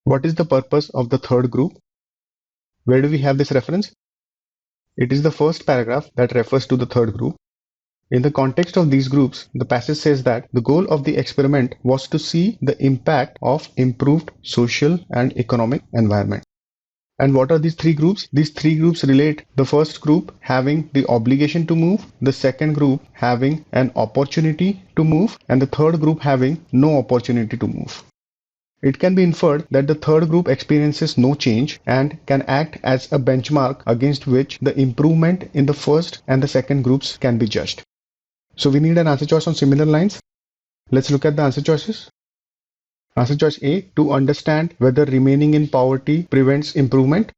What is the purpose of the third group? Where do we have this reference? It is the first paragraph that refers to the third group. In the context of these groups, the passage says that the goal of the experiment was to see the impact of improved social and economic environment. And what are these three groups? These three groups relate: the first group having the obligation to move, the second group having an opportunity to move, and the third group having no opportunity to move. It can be inferred that the third group experiences no change and can act as a benchmark against which the improvement in the first and the second groups can be judged. So we need an answer choice on similar lines. Let's look at the answer choices. Answer choice A, to understand whether remaining in poverty prevents improvement.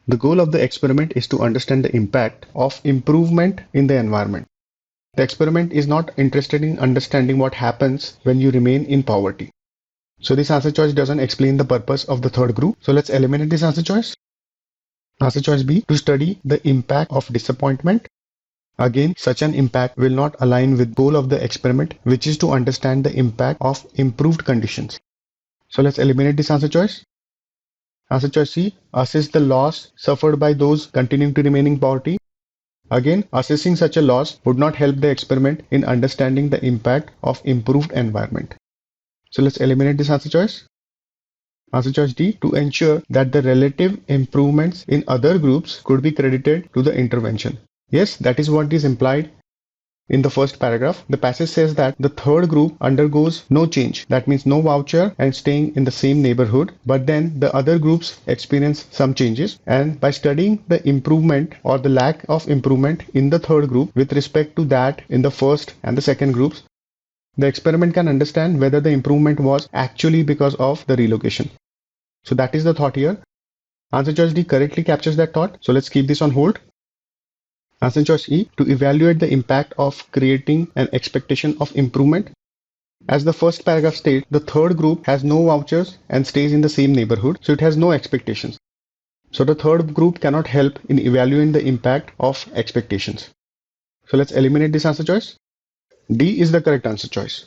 The goal of the experiment is to understand the impact of improvement in the environment. The experiment is not interested in understanding what happens when you remain in poverty. So this answer choice doesn't explain the purpose of the third group. So let's eliminate this answer choice. Answer choice B, to study the impact of disappointment. Again, such an impact will not align with the goal of the experiment, which is to understand the impact of improved conditions. So let's eliminate this answer choice. Answer choice C, assess the loss suffered by those continuing to remain in poverty. Again, assessing such a loss would not help the experiment in understanding the impact of improved environment. So let's eliminate this answer choice. Answer choice D, to ensure that the relative improvements in other groups could be credited to the intervention. Yes, that is what is implied in the first paragraph. The passage says that the third group undergoes no change. That means no voucher and staying in the same neighborhood. But then the other groups experience some changes. And by studying the improvement or the lack of improvement in the third group with respect to that in the first and the second groups, the experiment can understand whether the improvement was actually because of the relocation. So that is the thought here. Answer choice D correctly captures that thought. So let's keep this on hold. Answer choice E, to evaluate the impact of creating an expectation of improvement. As the first paragraph states, the third group has no vouchers and stays in the same neighborhood, so it has no expectations. So the third group cannot help in evaluating the impact of expectations. So let's eliminate this answer choice. D is the correct answer choice.